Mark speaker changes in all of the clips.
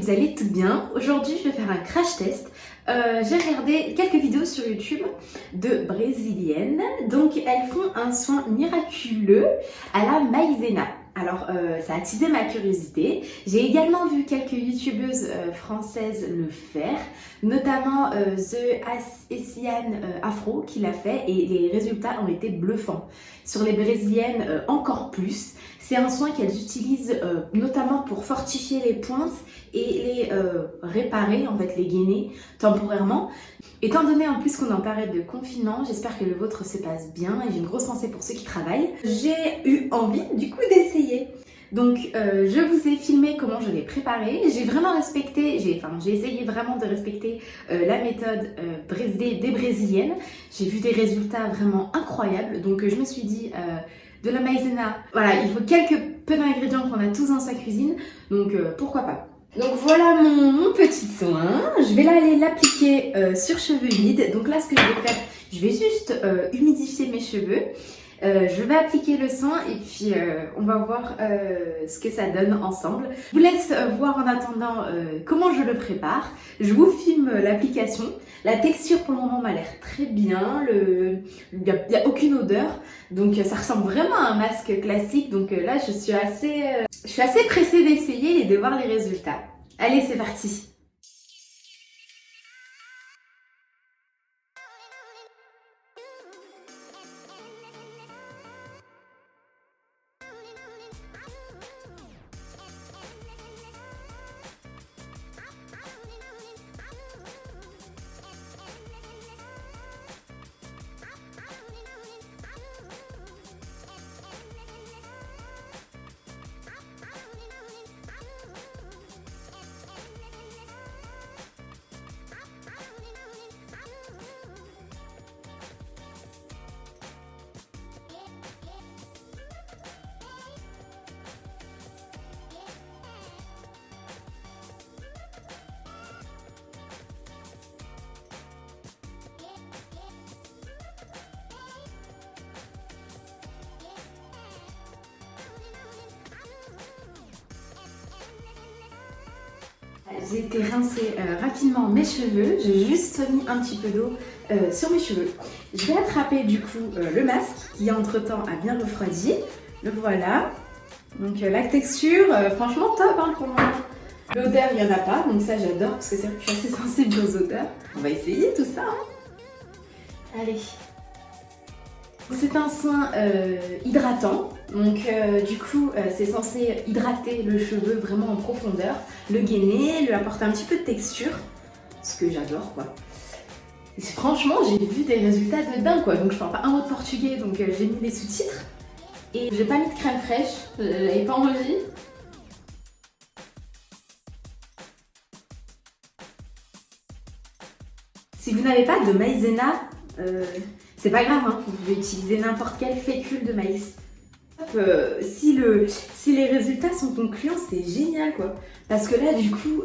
Speaker 1: vous allez tout bien. Aujourd'hui, je vais faire un crash test. J'ai regardé quelques vidéos sur YouTube de brésiliennes. Donc, elles font un soin miraculeux à la maïzena. Alors, ça a attisé ma curiosité. J'ai également vu quelques youtubeuses françaises le faire, notamment The Asian Afro qui l'a fait et les résultats ont été bluffants. Sur les brésiliennes, encore plus. C'est un soin qu'elles utilisent notamment pour fortifier les pointes et les réparer, en fait les gainer temporairement. Étant donné en plus qu'on est en période de confinement, j'espère que le vôtre se passe bien et j'ai une grosse pensée pour ceux qui travaillent. J'ai eu envie du coup d'essayer. Donc je vous ai filmé comment je l'ai préparé. J'ai vraiment respecté, j'ai essayé vraiment de respecter la méthode des brésiliennes. J'ai vu des résultats vraiment incroyables. Donc je me suis dit de la maïzena, voilà, il faut quelques peu d'ingrédients qu'on a tous dans sa cuisine. Donc pourquoi pas. Donc voilà mon petit soin. Je vais aller l'appliquer sur cheveux humides. Donc là ce que je vais faire, je vais juste humidifier mes cheveux. Je vais appliquer le soin et puis on va voir ce que ça donne ensemble. Je vous laisse voir en attendant comment je le prépare. Je vous filme l'application. La texture pour le moment m'a l'air très bien. Il n'y a aucune odeur. Donc ça ressemble vraiment à un masque classique. Donc là je suis assez pressée d'essayer et de voir les résultats. Allez, c'est parti! J'ai été rincer rapidement mes cheveux, j'ai juste mis un petit peu d'eau sur mes cheveux. Je vais attraper du coup le masque qui entre temps a bien refroidi. Le voilà. Donc la texture, franchement top hein, pour moi. L'odeur il n'y en a pas, donc ça j'adore parce que c'est vrai que je suis assez sensible aux odeurs. On va essayer tout ça. Hein. Allez. C'est un soin hydratant, donc du coup c'est censé hydrater le cheveu vraiment en profondeur, le gainer, lui apporter un petit peu de texture, ce que j'adore quoi. Et franchement j'ai vu des résultats de dingue quoi, donc je parle pas un mot de portugais donc j'ai mis les sous-titres et j'ai pas mis de crème fraîche, j'avais pas envie. Si vous n'avez pas de maïzena, c'est pas grave, hein, vous pouvez utiliser n'importe quel fécule de maïs. Si les résultats sont concluants, c'est génial quoi. Parce que là, du coup,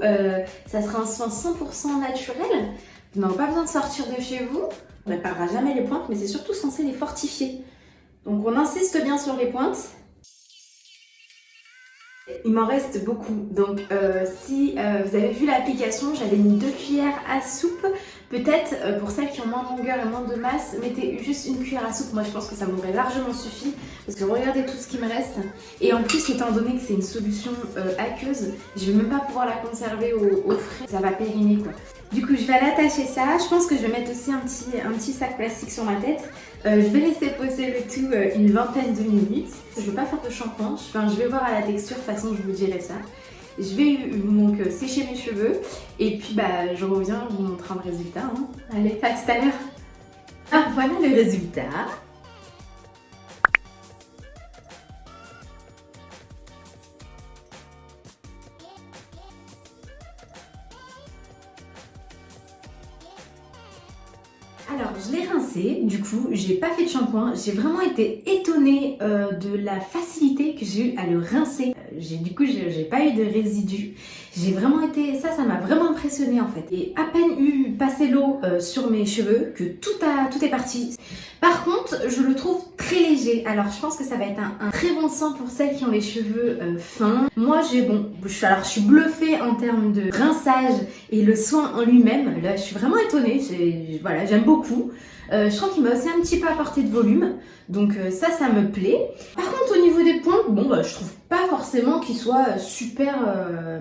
Speaker 1: ça sera un soin 100% naturel. Vous n'aurez pas besoin de sortir de chez vous. On ne réparera jamais les pointes, mais c'est surtout censé les fortifier. Donc on insiste bien sur les pointes. Il m'en reste beaucoup, donc si vous avez vu l'application, j'avais mis 2 cuillères à soupe. Peut-être pour celles qui ont moins de longueur et moins de masse, mettez juste une cuillère à soupe. Moi je pense que ça m'aurait largement suffi parce que regardez tout ce qui me reste. Et en plus, étant donné que c'est une solution aqueuse, je vais même pas pouvoir la conserver au frais, ça va périner quoi. Du coup je vais l'attacher ça, je pense que je vais mettre aussi un petit sac plastique sur ma tête. Je vais laisser poser le tout une vingtaine de minutes. Je ne veux pas faire de shampoing, je vais voir à la texture, de toute façon je vous dirai ça. Je vais donc sécher mes cheveux et puis bah, je reviens vous montrer le résultat. Hein. Allez, à tout à l'heure. Ah, voilà le résultat. Alors, je l'ai rincé, du coup, j'ai pas fait de shampoing. J'ai vraiment été étonnée de la facilité que j'ai eu à le rincer. Du coup, j'ai pas eu de résidus. J'ai vraiment été... Ça m'a vraiment impressionnée en fait. Et à peine eu passé l'eau sur mes cheveux que tout est parti. Par contre, je le trouve très léger. Alors, je pense que ça va être un très bon soin pour celles qui ont les cheveux fins. Moi, je suis bluffée en termes de rinçage et le soin en lui-même. Là, je suis vraiment étonnée. Voilà, j'aime beaucoup. Je trouve qu'il m'a aussi un petit peu apporté de volume. Donc ça me plaît. Par contre, au niveau des pointes, bon, bah, je trouve pas forcément qu'il soit super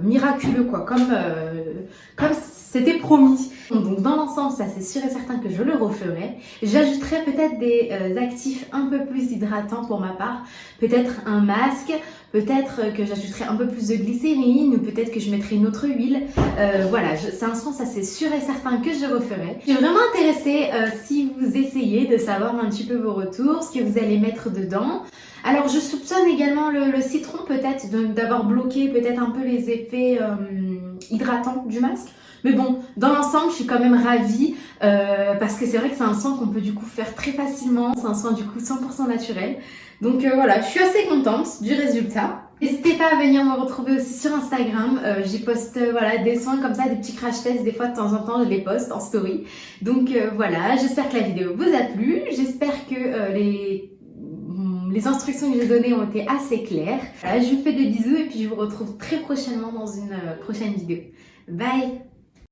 Speaker 1: miraculeux, quoi. Comme c'était promis. Donc dans l'ensemble, ça c'est sûr et certain que je le referai. J'ajouterai peut-être des actifs un peu plus hydratants pour ma part. Peut-être un masque, peut-être que j'ajouterai un peu plus de glycérine ou peut-être que je mettrai une autre huile. Voilà, c'est un soin, ça c'est sûr et certain que je referai. Je suis vraiment intéressée si vous essayez de savoir un petit peu vos retours, ce que vous allez mettre dedans. Alors je soupçonne également le citron peut-être d'avoir bloqué peut-être un peu les effets hydratants du masque. Mais bon, dans l'ensemble, je suis quand même ravie parce que c'est vrai que c'est un soin qu'on peut du coup faire très facilement. C'est un soin du coup 100% naturel. Donc voilà, je suis assez contente du résultat. N'hésitez pas à venir me retrouver aussi sur Instagram. J'y poste voilà, des soins comme ça, des petits crash tests. Des fois, de temps en temps, je les poste en story. Donc voilà, j'espère que la vidéo vous a plu. J'espère que les instructions que j'ai données ont été assez claires. Voilà, je vous fais des bisous et puis je vous retrouve très prochainement dans une prochaine vidéo. Bye!